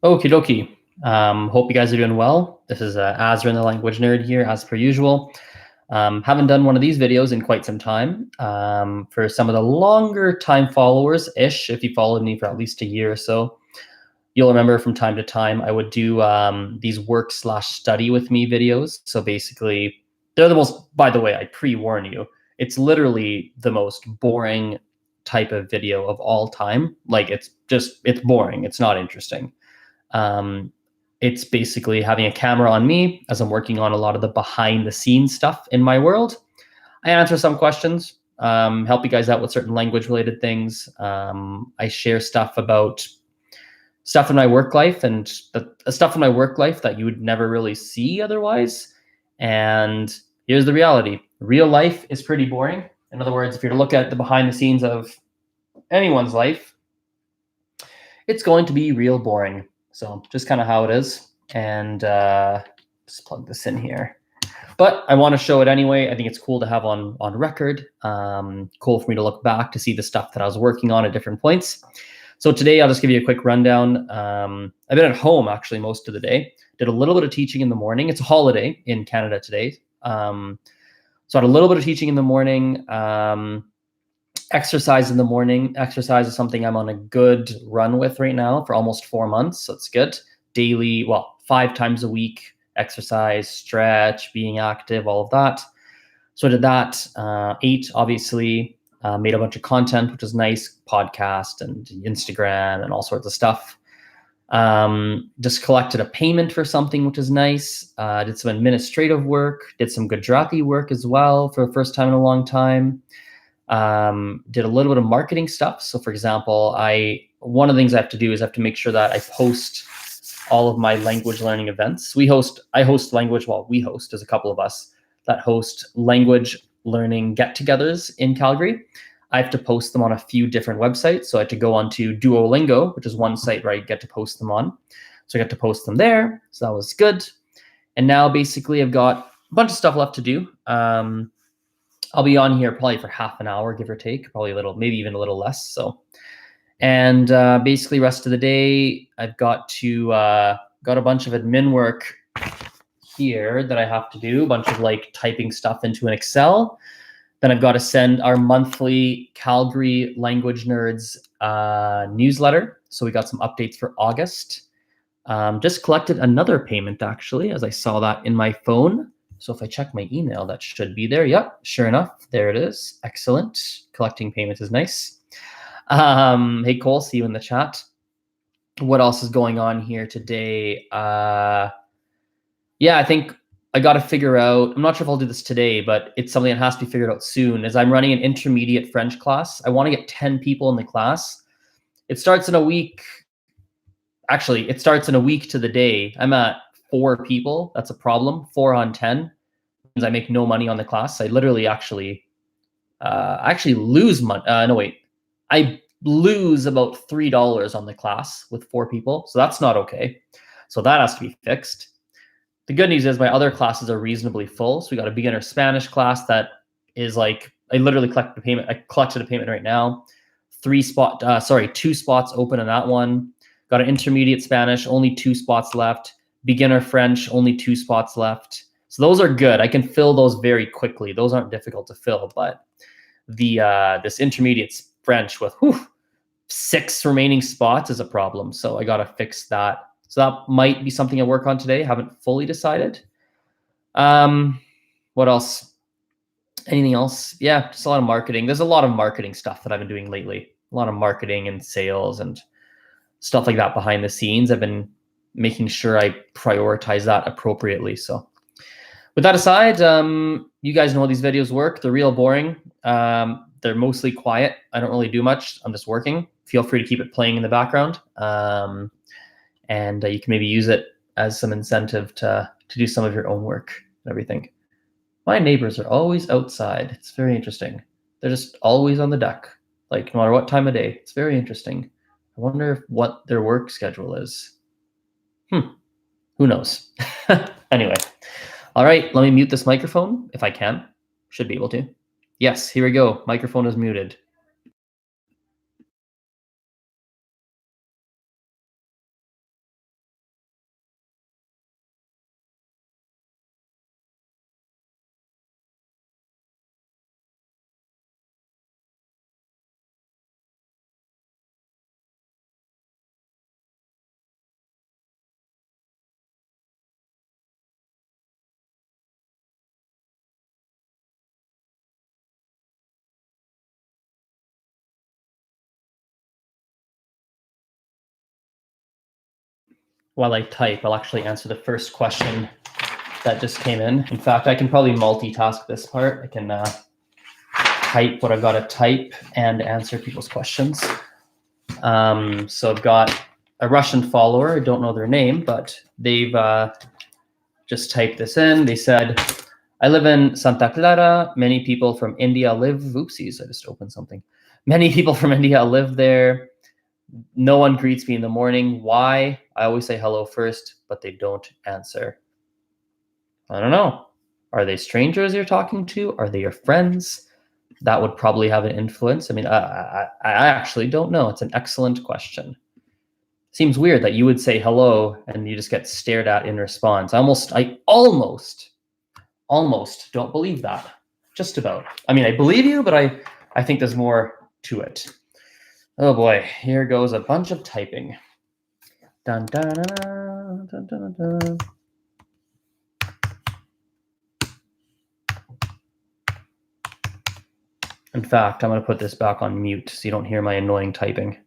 Okie dokie. Hope you guys are doing well. This is Azrin, the language nerd here, as per usual. Haven't done one of these videos in quite some time. For some of the longer time followers-ish, if you followed me for at least a year or so, you'll remember from time to time I would do these work/study with me videos. So basically, they're the most, by the way, I pre-warn you, it's literally the most boring type of video of all time. Like it's boring. It's not interesting. Um, it's basically having a camera on me as I'm working on a lot of the behind the scenes stuff in my world. I answer some questions, help you guys out with certain language related things. I share stuff about stuff in my work life and the stuff in my work life that you would never really see otherwise. And here's the reality. Real life is pretty boring. In other words, if you're to look at the behind the scenes of anyone's life, it's going to be real boring. So just kind of how it is. And just plug this in here. But I want to show it anyway. I think it's cool to have on record. Cool for me to look back to see the stuff that I was working on at different points. So today I'll just give you a quick rundown. I've been at home actually most of the day. Did a little bit of teaching in the morning. It's a holiday in Canada today. So I had a little bit of teaching in the morning. Exercise in the morning. Exercise is something I'm on a good run with right now for almost 4 months. So it's good. Daily, well, 5 times a week, exercise, stretch, being active, all of that. So I did that. Ate, obviously, made a bunch of content, which is nice, podcast and Instagram and all sorts of stuff. Just collected a payment for something, which is nice. Did some administrative work, did some Gujarati work as well for the first time in a long time. Did a little bit of marketing stuff. So for example, one of the things I have to do is I have to make sure that I post all of my language learning events. We host there's a couple of us that host language learning get-togethers in Calgary. I have to post them on a few different websites. So I had to go onto Duolingo, which is one site where I get to post them on. So I got to post them there. So that was good. And now basically I've got a bunch of stuff left to do. I'll be on here probably for half an hour, give or take, probably a little, maybe even a little less. So, and basically rest of the day, I've got a bunch of admin work here that I have to do, a bunch of like typing stuff into an Excel. Then I've got to send our monthly Calgary Language Nerds newsletter. So we got some updates for August. Just collected another payment actually, as I saw that in my phone. So if I check my email, that should be there. Yep, sure enough, there it is. Excellent. Collecting payments is nice. Hey, Cole, see you in the chat. What else is going on here today? Yeah, I think I got to figure out, I'm not sure if I'll do this today, but it's something that has to be figured out soon, as I'm running an intermediate French class. I want to get 10 people in the class. It starts in a week. Actually, it starts in a week to the day. I'm at 4 people. That's a problem. 4 on 10 means I make no money on the class. I literally actually lose money. No, wait. I lose about $3 on the class with 4 people. So that's not okay. So that has to be fixed. The good news is my other classes are reasonably full. So we got a beginner Spanish class that is like, I literally collected a payment. I collected a payment right now. 2 spots open in that one. Got an intermediate Spanish, only 2 spots left. Beginner French, only 2 spots left. So those are good. I can fill those very quickly. Those aren't difficult to fill, but this intermediate French with 6 remaining spots is a problem. So I got to fix that. So that might be something I work on today. Haven't fully decided. What else? Anything else? Yeah, just a lot of marketing. There's a lot of marketing stuff that I've been doing lately. A lot of marketing and sales and stuff like that behind the scenes. I've been making sure I prioritize that appropriately. So with that aside, you guys know how these videos work. They're real boring. They're mostly quiet. I don't really do much. I'm just working. Feel free to keep it playing in the background. And you can maybe use it as some incentive to do some of your own work and everything. My neighbors are always outside. It's very interesting. They're just always on the deck, like no matter what time of day. It's very interesting. I wonder what their work schedule is. Who knows? Anyway, all right, let me mute this microphone if I can. Should be able to. Yes, here we go. Microphone is muted. while I type, I'll actually answer the first question that just came in. In fact, I can probably multitask this part. I can type what I've got to type and answer people's questions. So I've got a Russian follower. I don't know their name, but they've just typed this in. They said, I live in Santa Clara. Many people from India live. Oopsies, I just opened something. Many people from India live there. No one greets me in the morning. Why? I always say hello first, but they don't answer. I don't know. Are they strangers you're talking to? Are they your friends? That would probably have an influence. I mean, I actually don't know. It's an excellent question. Seems weird that you would say hello and you just get stared at in response. I almost don't believe that. Just about. I mean, I believe you, but I think there's more to it. Oh boy, here goes a bunch of typing. Dun, dun, dun, dun, dun, dun, dun. In fact, I'm going to put this back on mute so you don't hear my annoying typing.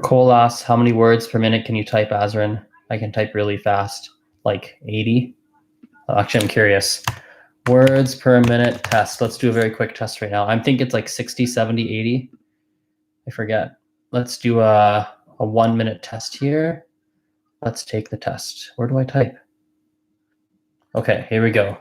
Cole asks, how many words per minute can you type, Azrin? I can type really fast, like 80. Actually, I'm curious. Words per minute test. Let's do a very quick test right now. I think it's like 60, 70, 80. I forget. Let's do a 1 minute test here. Let's take the test. Where do I type? Okay, here we go.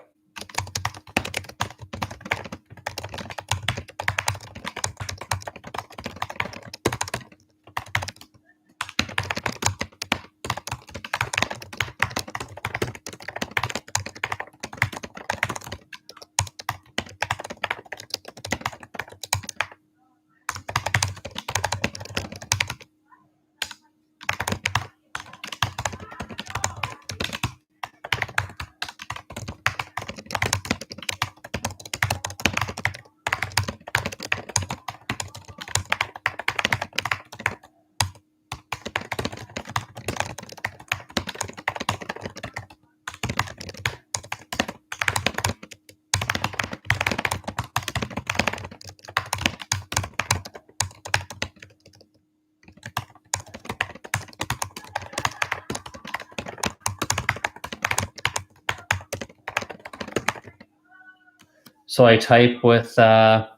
So I type with, so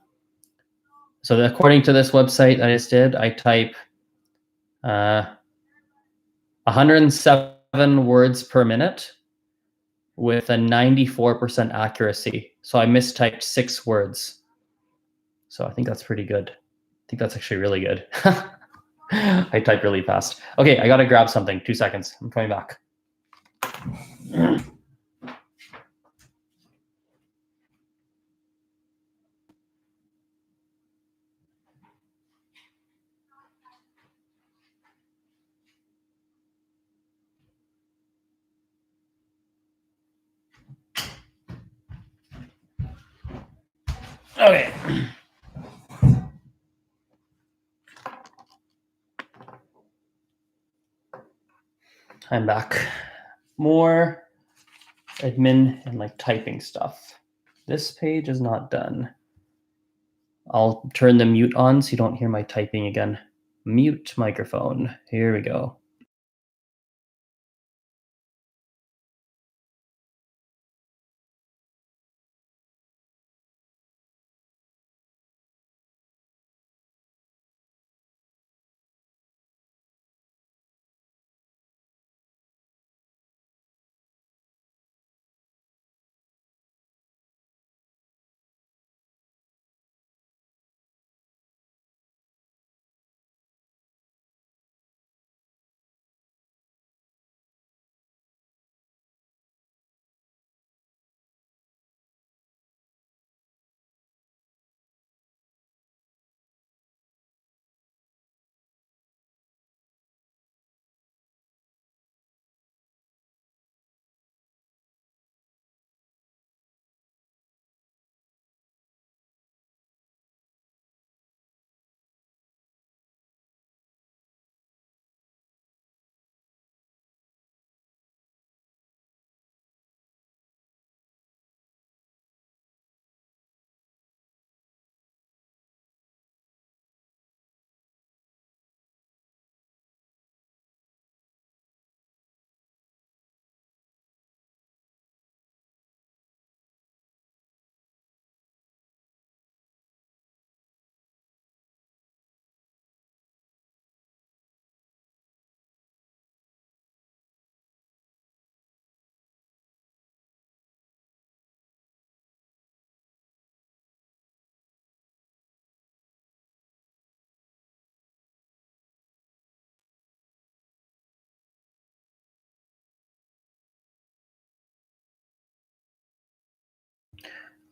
according to this website I just did, I type 107 words per minute with a 94% accuracy. So I mistyped 6 words. So I think that's pretty good. I think that's actually really good. I type really fast. Okay, I gotta grab something. 2 seconds. I'm coming back. Okay. I'm back. More admin and like typing stuff. This page is not done. I'll turn the mute on so you don't hear my typing again. Mute microphone. Here we go.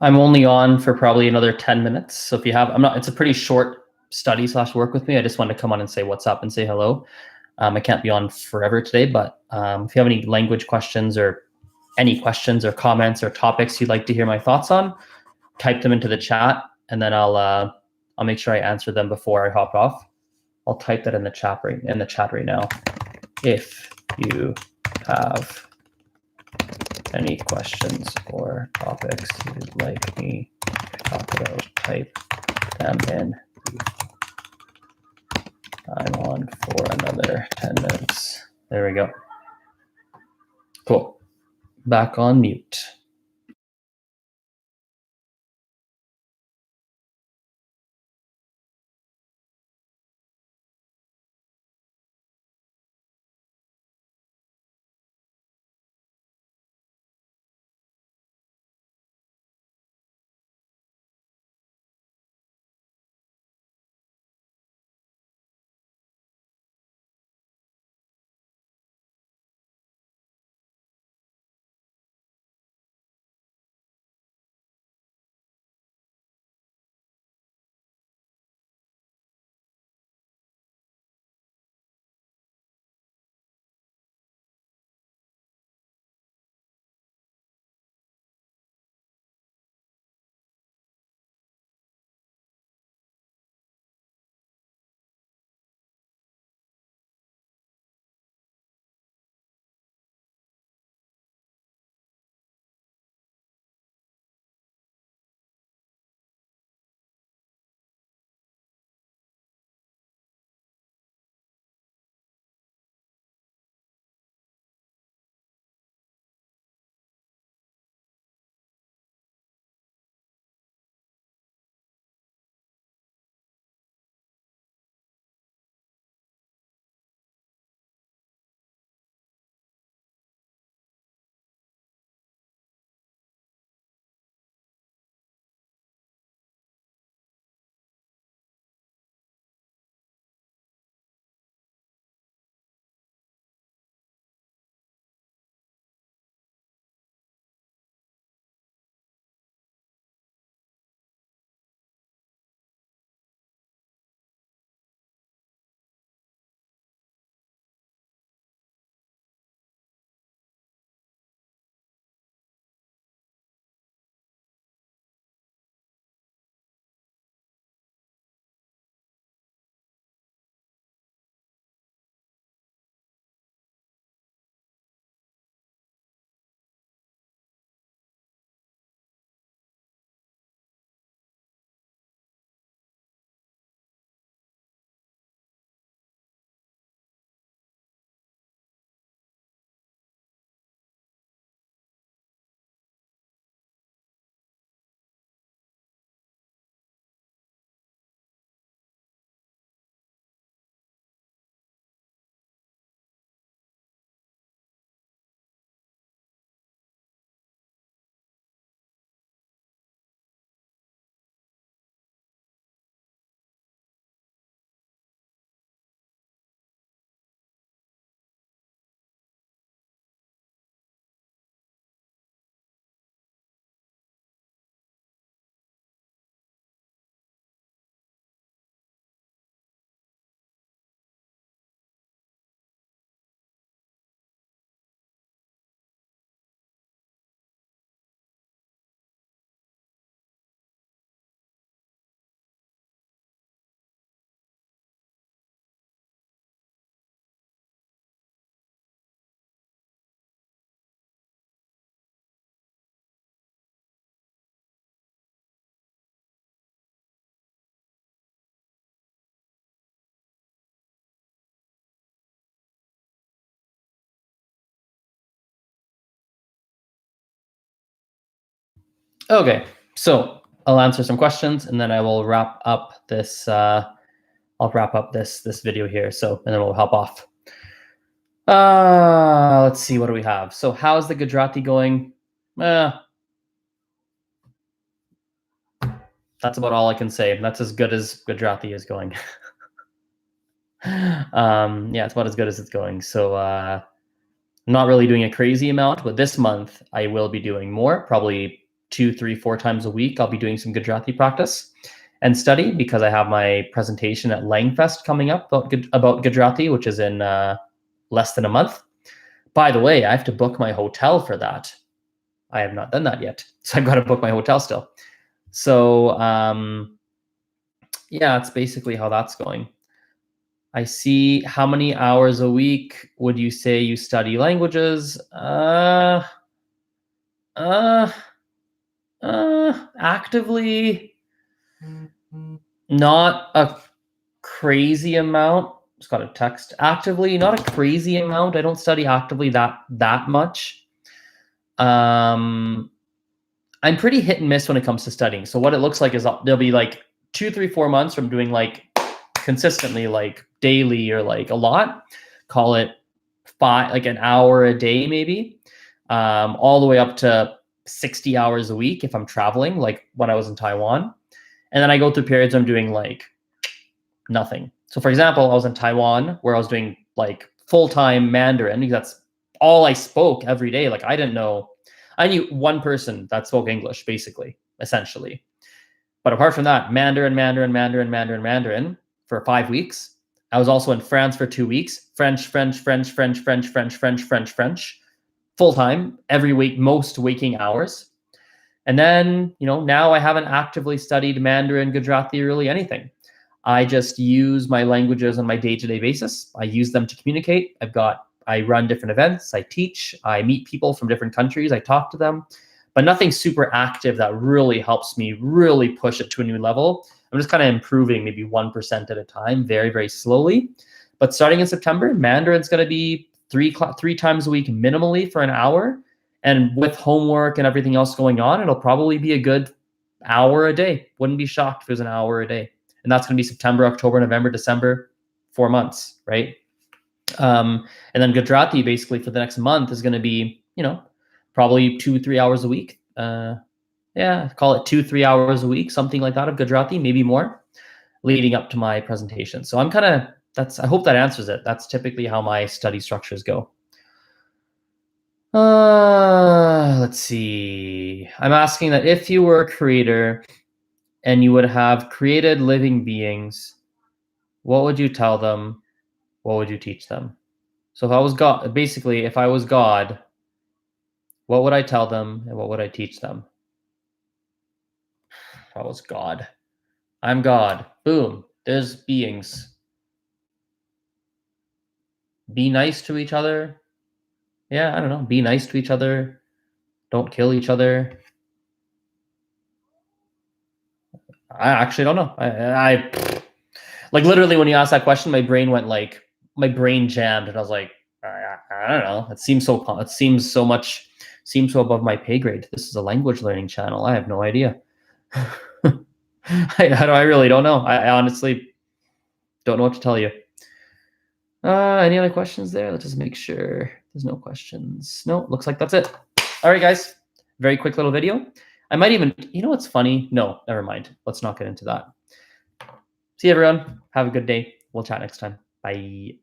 I'm only on for probably another 10 minutes. So if you have, it's a pretty short study / work with me. I just want to come on and say what's up and say hello. I can't be on forever today, but if you have any language questions or any questions or comments or topics you'd like to hear my thoughts on, type them into the chat and then I'll make sure I answer them before I hop off. I'll type that in the chat right now. If you have any questions or topics you'd like me to talk about, type them in I'm on for another 10 minutes. There we go. Cool. Back on mute. Okay, so I'll answer some questions and then I will wrap up this. I'll wrap up this video here. So and then we'll hop off. Let's see, what do we have? So how's the Gujarati going? That's about all I can say. That's as good as Gujarati is going. Yeah, it's about as good as it's going. So I'm not really doing a crazy amount, but this month I will be doing more, probably 2, 3, 4 times a week. I'll be doing some Gujarati practice and study because I have my presentation at Langfest coming up about Gujarati, which is in less than a month. By the way, I have to book my hotel for that. I have not done that yet, so I've got to book my hotel still. So yeah, that's basically how that's going. I see. How many hours a week would you say you study languages? Actively, not a crazy amount. Just got a text. Actively, not a crazy amount. I don't study actively that much. I'm pretty hit and miss when it comes to studying. So what it looks like is there'll be like 2, 3, 4 months from doing like consistently, like daily or like a lot. Call it like an hour a day, maybe, all the way up to 60 hours a week if I'm traveling, like when I was in Taiwan. And then I go through periods I'm doing like nothing. So for example, I was in Taiwan where I was doing like full-time Mandarin because that's all I spoke every day. Like I knew one person that spoke English, basically, essentially. But apart from that, Mandarin for 5 weeks. I was also in France for 2 weeks. French, full time every week, most waking hours. And then, now I haven't actively studied Mandarin, Gujarati, really anything. I just use my languages on my day-to-day basis. I use them to communicate. I run different events. I teach. I meet people from different countries. I talk to them, but nothing super active that really helps me really push it to a new level. I'm just kind of improving maybe 1% at a time, very, very slowly. But starting in September, Mandarin's going to be three times a week minimally for an hour. And with homework and everything else going on, it'll probably be a good hour a day. Wouldn't be shocked if it was an hour a day. And that's going to be September, October, November, December, 4 months, right? And then Gujarati basically for the next month is going to be, probably 2-3 hours a week. Yeah, call it 2-3 hours a week, something like that of Gujarati, maybe more, leading up to my presentation. So I hope that answers it. That's typically how my study structures go. Let's see. I'm asking that if you were a creator and you would have created living beings, what would you tell them? What would you teach them? So if I was God, basically, if I was God, what would I tell them and what would I teach them? If I was God, I'm God. Boom. There's beings. Be nice to each other. Yeah, I don't know. Be nice to each other. Don't kill each other. I actually don't know. I like literally when you asked that question, my brain jammed, and I was like, I don't know. It seems so above my pay grade. This is a language learning channel. I have no idea. I really don't know. I honestly don't know what to tell you. Any other questions there? Let's just make sure there's no questions. No, looks like that's it. All right, guys. Very quick little video. I might even, what's funny? No, never mind. Let's not get into that. See you, everyone. Have a good day. We'll chat next time. Bye.